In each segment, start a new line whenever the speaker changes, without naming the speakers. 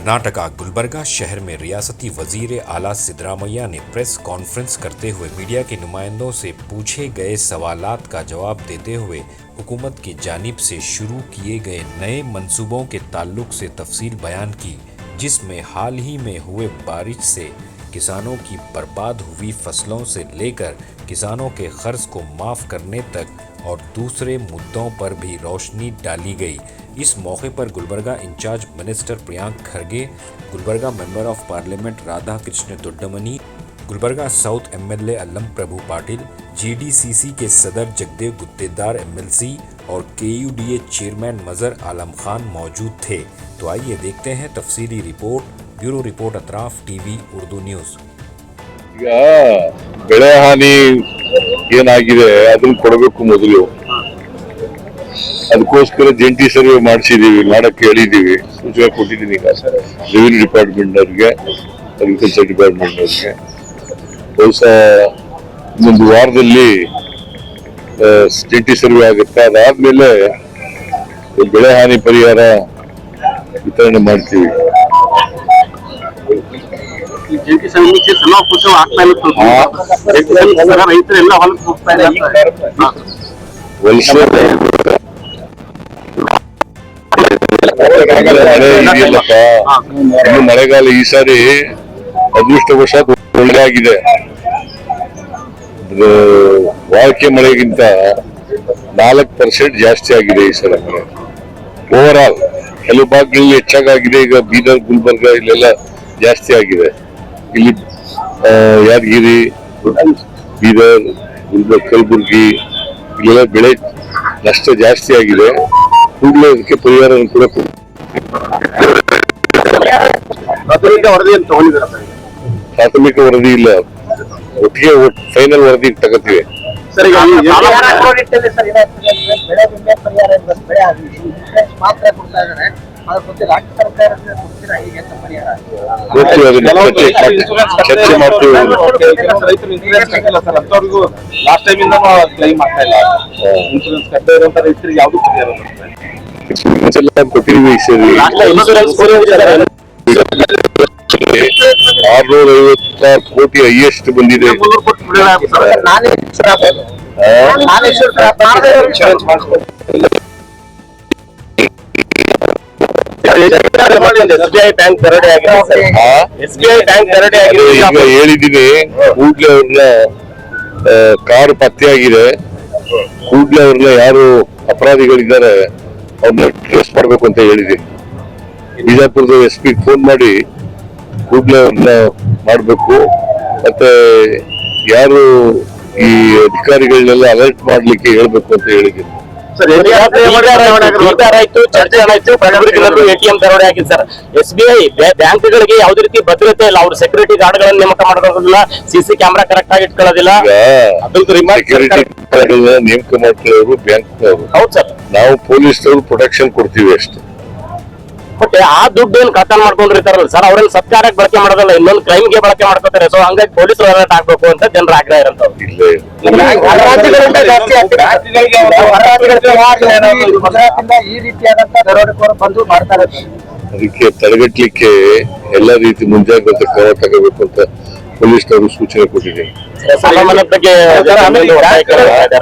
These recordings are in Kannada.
कर्नाटका गुलबर्गा शहर में रियासती वजीर आला सिद्धरामैया ने प्रेस कॉन्फ्रेंस करते हुए मीडिया के नुमाइंदों से पूछे गए सवालात का जवाब देते हुए हुकूमत की जानिब से शुरू किए गए नए मंसूबों के ताल्लुक से तफसील बयान की, जिसमें हाल ही में हुए बारिश से किसानों की बर्बाद हुई फसलों से लेकर किसानों के कर्ज को माफ़ करने तक और दूसरे मुद्दों पर भी रोशनी डाली गई। इस मौके पर Gulbarga incharge minister Priyank Kharge, Gulbarga member of parliament Radha Krishna Doddamani, Gulbarga south MLA Allam Prabhu Patil, GDCC के सदर जगदेव गुत्तेदार एमएलसी और केयूडीए चेयरमैन मजहर आलम खान मौजूद थे। तो आइए देखते हैं तफसीली रिपोर्ट। Bureau report Atraf TV Urdu news.
ಬೆಳೆ ಹಾನಿ ಏನಾಗಿದೆ ಅದನ್ನ ಕೊಡಬೇಕು ಮೊದಲು. ಅದಕ್ಕೋಸ್ಕರ ಜಂಟಿ ಸರ್ವೆ ಮಾಡಿಸಿದೀವಿ, ಮಾಡಕ್ಕೆ ಹೇಳಿದೀವಿ, ಸೂಚನೆ ಕೊಟ್ಟಿದ್ದೀನಿ ಈಗ ರೆವಿನ್ಯೂ ಡಿಪಾರ್ಟ್ಮೆಂಟ್ ಅವ್ರಿಗೆ, ಅಗ್ರಿಕಲ್ಚರ್ ಡಿಪಾರ್ಟ್ಮೆಂಟ್ ಅವ್ರಿಗೆ. ಬಹುಶಃ ಇನ್ನೊಂದು ವಾರದಲ್ಲಿ ಜಂಟಿ ಸರ್ವೆ ಆಗುತ್ತೆ. ಅದಾದ್ಮೇಲೆ ಬೆಳೆ ಹಾನಿ ಪರಿಹಾರ ವಿತರಣೆ ಮಾಡ್ತೀವಿ. ಇನ್ನು ಮಳೆಗಾಲ ಈ ಸಾರಿ ಅದೃಷ್ಟವಶಾತ್ ಒಳ್ಳೆಯಾಗಿದೆ. ವಾಡಿಕೆ ಮಳೆಗಿಂತ 4% ಜಾಸ್ತಿ ಆಗಿದೆ ಈ ಸಲ ಮಳೆ. ಓವರ್ ಆಲ್ ಕೆಲವು ಭಾಗಗಳಲ್ಲಿ ಹೆಚ್ಚಾಗಿದೆ. ಈಗ ಬೀದರ್, ಗುಲ್ಬರ್ಗ ಇಲ್ಲೆಲ್ಲ ಜಾಸ್ತಿ ಆಗಿದೆ. ಇಲ್ಲಿ ಯಾದಗಿರಿ, ಬೀದರ್, ಕಲಬುರ್ಗಿ ಇಲ್ಲೆಲ್ಲ ಬೆಳೆ ನಷ್ಟ ಜಾಸ್ತಿ ಆಗಿದೆ. ಕೂಡಲೇ ಅದಕ್ಕೆ ಪರಿಹಾರ ಕೂಡ ಪ್ರಾಥಮಿಕ ವರದಿ ಇಲ್ಲ, ಒಟ್ಟಿಗೆ ಫೈನಲ್ ವರದಿ ತಗೋತೀವಿ. ಚರ್ಚೆ ಮಾಡ್ತೀವಿ. ಕೊಟ್ಟಿದ್ದೀವಿ. 656 ಕೋಟಿ ಹೈಯೆಸ್ಟ್ ಬಂದಿದೆ. ಈಗ ಹೇಳಿದ್ದೀನಿ, ಕೂಡ್ಲೆ ಅವ್ರನ್ನ ಕಾರು ಪತ್ತೆಯಾಗಿದೆ, ಕೂಡ್ಲೆ ಅವ್ರನ್ನ ಯಾರು ಅಪರಾಧಿಗಳಿದ್ದಾರೆ ಅವ್ರನ್ನ ಟ್ರೇಸ್ ಮಾಡ್ಬೇಕು ಅಂತ ಹೇಳಿದ್ದೀನಿ. ಬಿಜಾಪುರದ SP ಫೋನ್ ಮಾಡಿ ಕೂಡ್ಲೆ ಅವ್ರನ್ನ ಮಾಡ್ಬೇಕು, ಮತ್ತೆ ಯಾರು ಈ ಅಧಿಕಾರಿಗಳನ್ನೆಲ್ಲ ಅಲರ್ಟ್ ಮಾಡ್ಲಿಕ್ಕೆ ಹೇಳ್ಬೇಕು ಅಂತ ಹೇಳಿದ್ದೀನಿ.
ATM ದರೋಡೆ ಆಗಿದೆ ಸರ್. SBI ಬ್ಯಾಂಕ್ಗಳಿಗೆ ಯಾವುದೇ ರೀತಿ ಭದ್ರತೆ ಇಲ್ಲ. ಅವ್ರ ಸೆಕ್ಯೂರಿಟಿ ಗಾರ್ಡ್ ಗಳನ್ನ ನೇಮಕ ಮಾಡೋದಿಲ್ಲ, CC ಕ್ಯಾಮೆರಾ ಕರೆಕ್ಟ್ ಆಗಿ ಇಟ್ಕೊಳ್ಳೋದಿಲ್ಲ.
ನೇಮಕ ಮಾಡ್ಕೊಳ್ಳೋರು ಬ್ಯಾಂಕ್ನವರು.
ಹೌದು ಸರ್. ನಾವು
ಪೊಲೀಸ್ನವರು ಪ್ರೊಟೆಕ್ಷನ್ ಕೊಡ್ತೀವಿ ಅಷ್ಟೇ.
ಬಟ್ ಆ ದುಡ್ಡು ಏನ್ ಕಳ್ತನ ಮಾಡ್ಕೊಂಡಿರ್ತಾರಲ್ಲ ಸರ್, ಅವ್ರನ್ನ ಸತ್ಕಾರಕ್ಕೆ ಬಳಕೆ ಮಾಡೋದಲ್ಲ, ಇನ್ನೊಂದು ಕ್ರೈಮ್ಗೆ ಬಳಕೆ ಮಾಡ್ಕೋತಾರೆ. ಸೊ ಹಂಗಾಗಿ ಪೊಲೀಸರು ಅಲರ್ಟ್ ಆಗ್ಬೇಕು ಅಂತ ಜನರ ಆಗ್ರಹ ಇರಂತವ್ರು.
ಈ ರೀತಿಯಾದಂತಹ ದರೋಡೆಕೋರು ಬಂದು ಮಾಡ್ತಾರೆ.
ಅದಕ್ಕೆ ತಡೆಗಟ್ಟಲಿಕ್ಕೆ ಎಲ್ಲ ರೀತಿ ಮುಂಜಾಗ್ರತೆ ಕ್ರಮ ತಗೋಬೇಕು ಅಂತ ಪೊಲೀಸ್ನವರು ಸೂಚನೆ ಕೊಟ್ಟಿದ್ದೀನಿ.
ಸಾಲ ಮನ್ನಾ ಬಗ್ಗೆ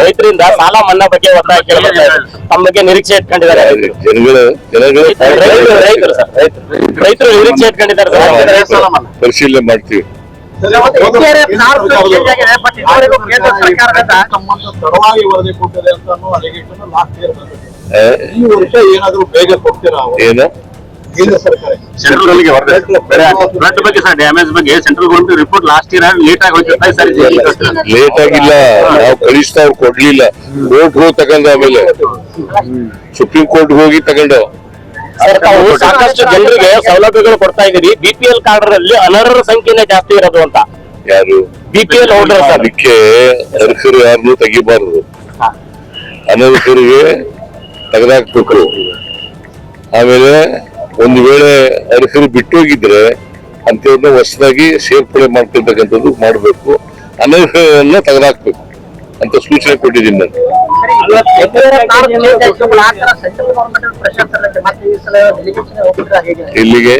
ರೈತರಿಂದ ಸಾಲ ಮನ್ನಾ ಬಗ್ಗೆ ಒತ್ತಾಯ ಕೇಳಬೇಕು. ತಮ್ಮ ಬಗ್ಗೆ ನಿರೀಕ್ಷೆ ಇಟ್ಕೊಂಡಿದ್ದಾರೆ ರೈತರು ನಿರೀಕ್ಷೆ ಇಟ್ಕೊಂಡಿದ್ದಾರೆ.
ಪರಿಶೀಲನೆ ಮಾಡ್ತೀವಿ.
ತಡವಾಗಿ ವರದಿ ಕೊಟ್ಟಿದೆ ಅಂತ ಲಾಸ್ಟ್ ಇಯರ್ ಈ ವರ್ಷ ಏನಾದ್ರು ಬೇಗ ಕೊಡ್ತೀರಾ?
ಏನು
ಸೆಂಟ್ರಲ್ ಬಗ್ಗೆ ಸರ್, ಡ್ಯಾಮೇಜ್ ಬಗ್ಗೆ central government report last year late ಆಗಿ ಹೋಯ್ತು.
ಲೇಟ್ ಆಗಿಲ್ಲ, ನಾವು ಕಳಿಸ್ತಾ ಅವ್ರು ಕೊಡ್ಲಿಲ್ಲ. ಕೋರ್ಟ್ ಹೋಗಿ ತಗೊಂಡ, ಆಮೇಲೆ ಸುಪ್ರೀಂ ಕೋರ್ಟ್ ಹೋಗಿ ತಗೊಂಡು
ಸಾಕಷ್ಟು ಜನರಿಗೆ ಸೌಲಭ್ಯಗಳು ಕೊಡ್ತಾ ಇದೀವಿ. BPL ಕಾರ್ಡ್ ರಲ್ಲಿ ಅನರ್ಹರ ಸಂಖ್ಯೆನೇ ಜಾಸ್ತಿ ಇರೋದು ಅಂತ.
ಯಾರು
BPL ಹೋಲ್ಡರ್?
ಅದಕ್ಕೆ ಅರ್ಹರು ಯಾರನ್ನು ತೆಗಿಬಾರದು, ಅನರ್ಹರಿಗೆ ತೆಗೆದಾಕ್ಬೇಕು. ಆಮೇಲೆ ಒಂದು ವೇಳೆ ಅರ್ಹರು ಬಿಟ್ಟೋಗಿದ್ರೆ ಅಂತವ್ರನ್ನ ಹೊಸದಾಗಿ ಸೇರ್ಪಡೆ ಮಾಡ್ಕೊಳ್ತಕ್ಕಂಥದ್ದು ಮಾಡಬೇಕು, ಅನರ್ಹರನ್ನ ತೆಗೆದಾಕ್ಬೇಕು. ಅಂತ ಸೂಚನೆ ಕೊಟ್ಟಿದ್ದೀನಿ ನಾನು. ಇಲ್ಲಿಗೆ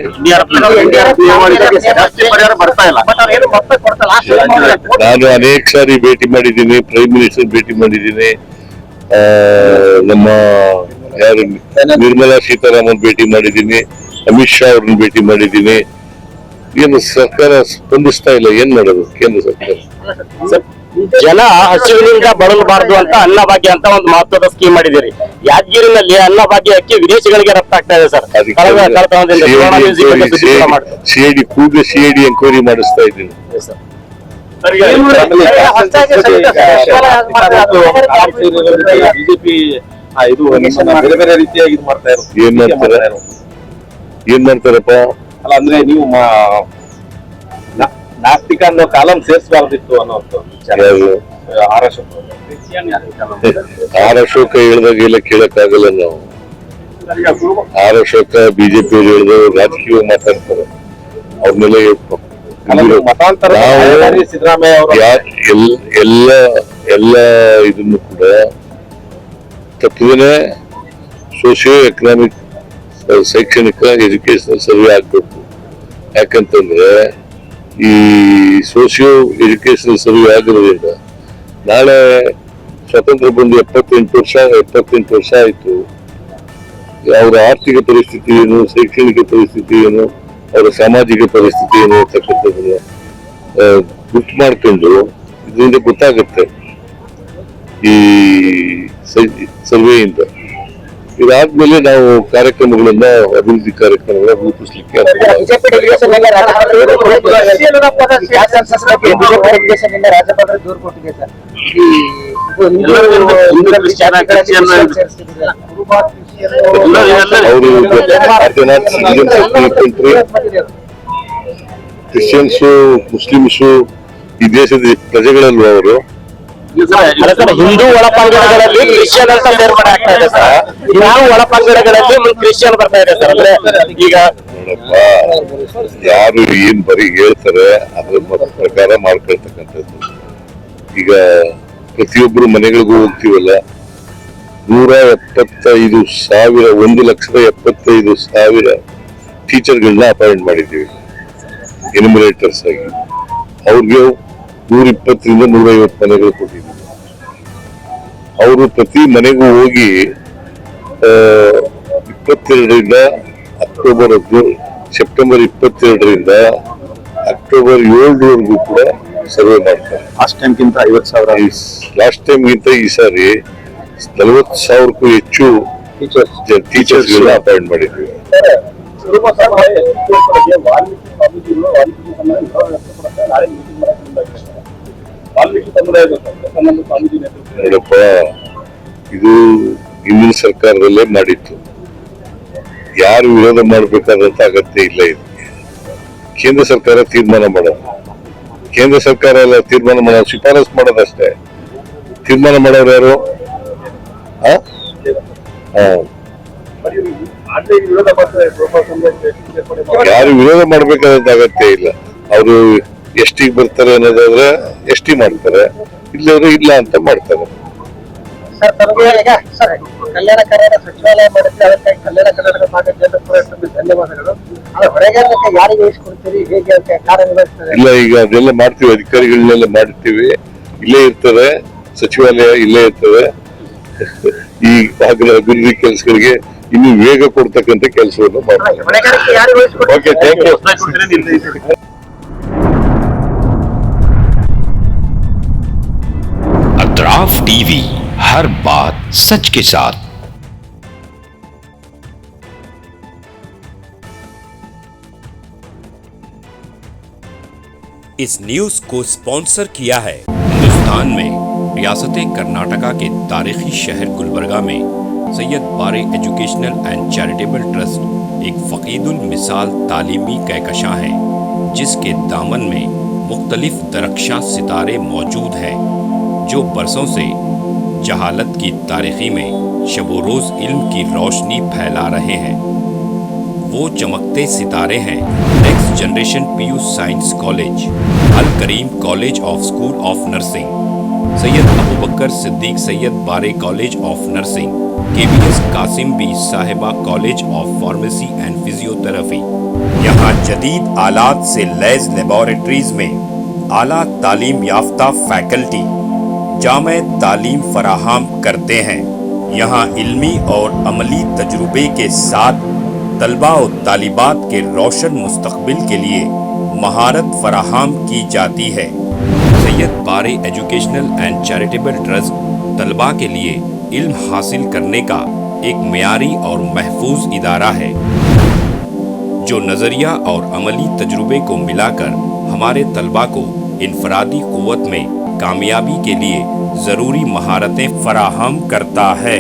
ನಾನು ಅನೇಕ ಸಾರಿ ಭೇಟಿ ಮಾಡಿದ್ದೀನಿ, ಪ್ರೈಮ್ ಮಿನಿಸ್ಟರ್ ಭೇಟಿ ಮಾಡಿದ್ದೀನಿ, ನಮ್ಮ ಯಾರು ನಿರ್ಮಲಾ ಸೀತಾರಾಮನ್ ಭೇಟಿ ಮಾಡಿದ್ದೀನಿ, ಅಮಿತ್ ಶಾ ಅವ್ರನ್ನ ಭೇಟಿ ಮಾಡಿದ್ದೀನಿ. ಏನು ಸರ್ಕಾರ ಸ್ಪಂದಿಸ್ತಾ ಇಲ್ಲ, ಏನ್ ಮಾಡೋದು ಕೇಂದ್ರ ಸರ್ಕಾರ?
ಜನ ಹಸಿವಿನಿಂದ ಬಳಲಬಾರದು ಅಂತ ಅನ್ನಭಾಗ್ಯ ಅಂತ ಒಂದು ಮಹತ್ವದ ಸ್ಕೀಮ್ ಮಾಡಿದಿರಿ. ಯಾದಗಿರಿನಲ್ಲಿ ಅನ್ನಭಾಗ್ಯ ಅಕ್ಕಿ ವಿದೇಶಗಳಿಗೆ ರಫ್ತಾಗ್ತಾ ಇದೆ ಸರ್.
ಸಿಐಡಿ ಕೂಡಲೇ ಸಿಐಡಿ ಎಂಕ್ವೈರಿ ಮಾಡಿಸ್ತಾ ಇದ್ದೀನಿ.
ಬಿಜೆಪಿ ಇದು ಬೇರೆ ಬೇರೆ ರೀತಿಯಾಗಿ ಇದು ಮಾಡ್ತಾ ಇರೋದು.
ಏನ್ ಮಾಡ್ತಾರಪ್ಪ?
ಅಲ್ಲ ಅಂದ್ರೆ ನೀವು ನಾಸ್ತಿಕ ಅನ್ನೋ ಕಾಲಂ ಸೇರಿಸಬಾರ್ದಿತ್ತು ಅನ್ನೋದು
ಆರ್ ಅಶೋಕ ಹೇಳ್ದಾಗ ಎಲ್ಲ ಕೇಳಕ್ಕಾಗಲ್ಲ ನಾವು. ಆರ್ ಅಶೋಕ ಬಿಜೆಪಿ ಅವ್ರು ಹೇಳಿದ್ರು ರಾಜಕೀಯ ಮಾತಾಡ್ತಾರೆ, ಅವ್ರ ಮೇಲೆ
ಮತಾಂತರ ಸಿದ್ದರಾಮಯ್ಯ ಅವರು
ಎಲ್ಲ ಇದನ್ನು ಕೂಡ ತಪ್ಪದೇನೆ ಸೋಶಿಯೋ ಎಕನಾಮಿಕ್ ಶೈಕ್ಷಣಿಕ ಎಜುಕೇಶನಲ್ ಸರ್ವೆ ಆಗ್ಬೇಕು. ಯಾಕಂತಂದ್ರೆ ಈ ಸೋಶಿಯೋ ಎಜುಕೇಶನಲ್ ಸರ್ವೆ ಆಗಿರೋದ್ರಿಂದ ನಾಳೆ ಸ್ವತಂತ್ರ ಬಂದು 78 ವರ್ಷ ಆಯ್ತು. ಅವರ ಆರ್ಥಿಕ ಪರಿಸ್ಥಿತಿ ಏನು, ಶೈಕ್ಷಣಿಕ ಪರಿಸ್ಥಿತಿ ಏನು, ಅವರ ಸಾಮಾಜಿಕ ಪರಿಸ್ಥಿತಿ ಏನು ಅಂತಕ್ಕಂಥದ್ದನ್ನ ಗುರ್ತು ಮಾಡ್ಕೊಂಡು ಇದರಿಂದ ಗೊತ್ತಾಗುತ್ತೆ ಈ ಸರ್ವೆಯಿಂದ. ಇದಾದ್ಮೇಲೆ ನಾವು ಕಾರ್ಯಕ್ರಮಗಳನ್ನ, ಅಭಿವೃದ್ಧಿ ಕಾರ್ಯಕ್ರಮಗಳನ್ನ ರೂಪಿಸ್ಲಿಕ್ಕೆ ಕ್ರಿಶ್ಚಿಯನ್ಸು, ಮುಸ್ಲಿಮ್ಸು ಈ ದೇಶದ ಪ್ರಜೆಗಳಲ್ವ ಅವರು.
ಹಿಂದೂ ಒಳಪಂಗಡಗಳಲ್ಲಿ ಕ್ರಿಶ್ಚಿಯನ್ ಅಂತ ಬೇರ್ಪಡೆ ಆಗ್ತಾ ಇದೆ ಸರ್. ಹಿಂದೂ ಒಳಪಂಗಡಗಳಲ್ಲಿ ಕ್ರಿಶ್ಚಿಯನ್ ಬರ್ತಾ ಇದೆ ಸರ್. ಅಂದ್ರೆ ಈಗ
ಯಾರು ಏನ್ ಬರೀ ಹೇಳ್ತಾರೆ ಅದ್ರ ಪ್ರಕಾರ ಮಾಡ್ಕೊಳ್ತಕ್ಕಂಥದ್ದು. ಈಗ ಪ್ರತಿಯೊಬ್ಬರು ಮನೆಗಳಿಗೂ ಹೋಗ್ತೀವಲ್ಲ, 175,000 1,75,000 ಟೀಚರ್ಗಳನ್ನ ಅಪಾಯಿಂಟ್ ಮಾಡಿದ್ದೀವಿ ಎನ್ಯುಮರೇಟರ್ಸ್ ಆಗಿ. ಅವ್ರಿಗೆ 120ರಿಂದ 150 ಮನೆಗಳು ಕೊಟ್ಟಿದ್ದೀವಿ. ಅವರು ಪ್ರತಿ ಮನೆಗೂ ಹೋಗಿ 22ರಿಂದ ಸೆಪ್ಟೆಂಬರ್ 22ರಿಂದ ಅಕ್ಟೋಬರ್ 7ರವರೆಗೂ ಕೂಡ ಸರ್ವೆ ಮಾಡ್ತಾರೆ.
ಲಾಸ್ಟ್ ಟೈಮ್ಗಿಂತ 50,000
ಲಾಸ್ಟ್ ಟೈಮ್ಗಿಂತ ಈ ಸಾರಿ 40,000ಕ್ಕೂ ಹೆಚ್ಚು ಟೀಚರ್ಸ್ಗಳನ್ನ ಅಪಾಯಿಂಟ್ ಮಾಡಿದ್ದೀವಿ. ನೋಡಪ್ಪ, ಇದು ಹಿಂದಿನ ಸರ್ಕಾರದಲ್ಲೇ ಮಾಡಿತ್ತು. ಯಾರು ವಿರೋಧ ಮಾಡಬೇಕಾದಂತ ಅಗತ್ಯ ಇಲ್ಲ. ಇದು ಕೇಂದ್ರ ಸರ್ಕಾರ ತೀರ್ಮಾನ ಮಾಡೋದು. ಕೇಂದ್ರ ಸರ್ಕಾರ ಎಲ್ಲ ತೀರ್ಮಾನ ಮಾಡೋದು, ಶಿಫಾರಸ್ ಮಾಡೋದಷ್ಟೇ. ತೀರ್ಮಾನ ಮಾಡೋರು ಯಾರು? ಯಾರು ವಿರೋಧ ಮಾಡ್ಬೇಕಾದಂತ ಅಗತ್ಯ ಇಲ್ಲ. ಅವರು ಎಷ್ಟಿಗೆ ಬರ್ತಾರೆ ಅನ್ನೋದಾದ್ರೆ ಎಷ್ಟಿ ಮಾಡ್ತಾರೆ, ಇಲ್ಲವ್ರು ಇಲ್ಲ ಅಂತ ಮಾಡ್ತಾರೆ.
ಕಲ್ಯಾಣ ಕರ್ನಾಟಕ ಸಚಿವಾಲಯ ಮಾಡಿದ್ರೆ ಅದಕ್ಕಾಗಿ ಕಲ್ಯಾಣ ಕರ್ನಾಟಕ ಭಾಗದ ಜನರಿಗೆ ಧನ್ಯವಾದಗಳು. ಹೊರಗೆ ಯಾರಿಗೆ ವಹಿಸ್ಕೊಡ್ತೀರಿ, ಹೇಗೆ ಕಾರ್ಯನಿರ್ವಹಿಸ್ತಾರೆ?
ಇಲ್ಲ, ಈಗ ಅದೆಲ್ಲ ಮಾಡ್ತೀವಿ, ಅಧಿಕಾರಿಗಳನ್ನೆಲ್ಲ ಮಾಡ್ತೀವಿ. ಇಲ್ಲೇ ಇರ್ತದೆ ಸಚಿವಾಲಯ, ಇಲ್ಲೇ ಇರ್ತದೆ. ಈ ಭಾಗದ ಅಭಿವೃದ್ಧಿ ಕೆಲಸಗಳಿಗೆ ಇನ್ನು ವೇಗ ಕೊಡ್ತಕ್ಕಂಥ ಕೆಲಸವನ್ನು ಮಾಡ್ತೀವಿ. Okay, thank you.
Atraf TV, हर बात सच के साथ। इस न्यूज को स्पॉन्सर किया है हिंदुस्तान में रियासत कर्नाटका के तारीखी शहर गुलबर्गा में Syed Bare educational and charitable trust एक फकीदुल मिसाल तालीमी कहकशां है, जिसके दामन में मुख्तलिफ दरख्शां सितारे मौजूद हैं जो बरसों से जहालत की तारीखी में शबो रोज इल्म की रोशनी फैला रहे हैं। वो चमकते सितारे हैं next generation PU science college, Al Kareem college of school of nursing, Syed Abu Bakar Siddiq Syed Bare college of nursing, KBS Kasim Bi Sahiba college of pharmacy and physiotherapy. यहाँ जदीद आलात से लैस लेबोरेटरीज में आला तालीम याफ्ता फैकल्टी जामे तालीम फराहम करते हैं। यहाँ इल्मी और अमली तजुर्बे के साथ तलबा और तालिबात के रोशन मुस्तकबिल के लिए महारत फराहम की जाती है। Syed Bare educational and charitable trust तलबा के लिए इल्म हासिल करने का एक मियारी और महफूज इदारा है, जो नज़रिया और अमली तजुर्बे को मिलाकर हमारे तलबा को इनफरादी क़ुव्वत में कामयाबी के लिए ज़रूरी महारतें फराहम करता है।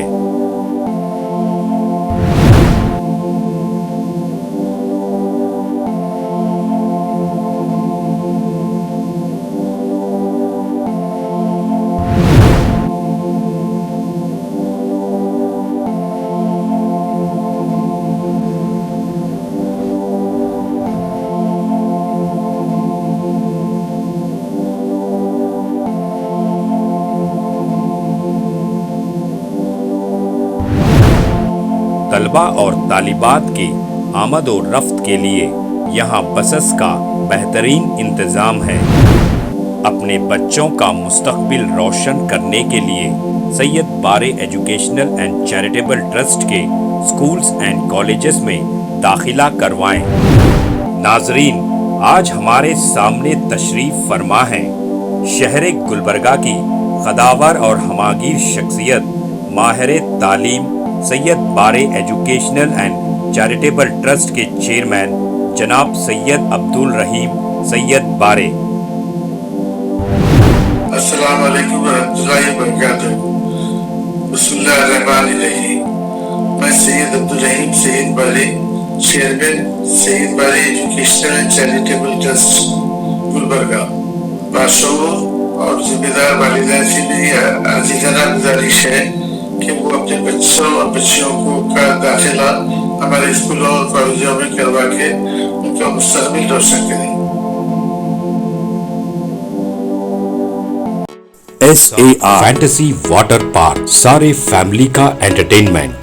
तलबा और तालिबात के आमद और रफ्त के लिए यहाँ बसेस का बेहतरीन इंतज़ाम है। अपने बच्चों का मुस्तकबिल रोशन करने के लिए Syed Bare educational and charitable trust के स्कूल्स एंड कॉलेजेस में दाखिला करवाएं। नाजरीन, आज हमारे सामने तशरीफ फरमा है शहर गुलबर्गा की कदावर और हमागीर शख्सियत माहिर तालीम Syed Bare educational and charitable trust के चेयरमैन जनाब सैयद अब्दुल रहीम सैयद बारे।
अस्सलाम वालेकुम रहमतुल्लाहि व बरकातुहू। बिस्मिल्लाहिर्रहमानिर्रहीम। मैं सैयद अब्दुल रहीम सैयद बारे, chairman Syed Bare educational and charitable trust Gulbarga, बाशऊर और जिम्मेदार वालिदैन से मेरी आजीज़ाना गुजारिश है कि वो अपने बच्चों और बच्चियों को का दाखिला हमारे स्कूलों और कॉलेजों में करवा के उनका मुस्तकबिल रोशन करें।
SAR फैंटेसी वाटर पार्क, सारे फैमिली का एंटरटेनमेंट,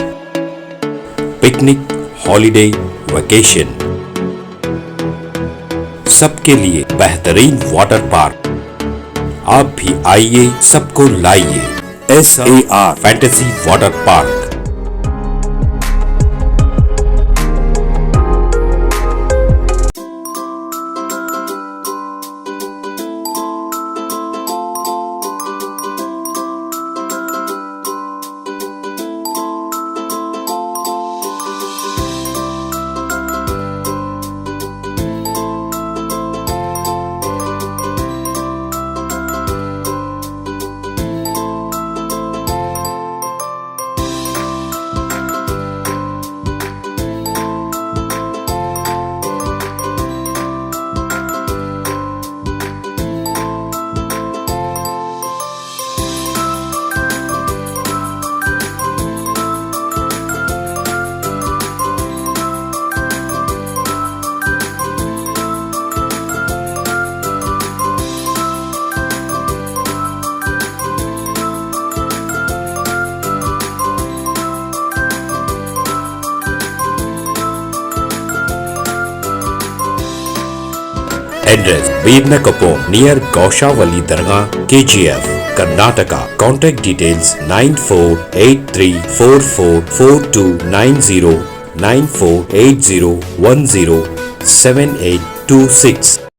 पिकनिक, हॉलिडे, वेकेशन, सबके लिए बेहतरीन वाटर पार्क। आप भी आइए, सबको लाइए। SAR fantasy water park. Address: Veernakapo near Gaushavali Dargah, KGF, Karnataka. Contact details: 9483444290, 9480107826.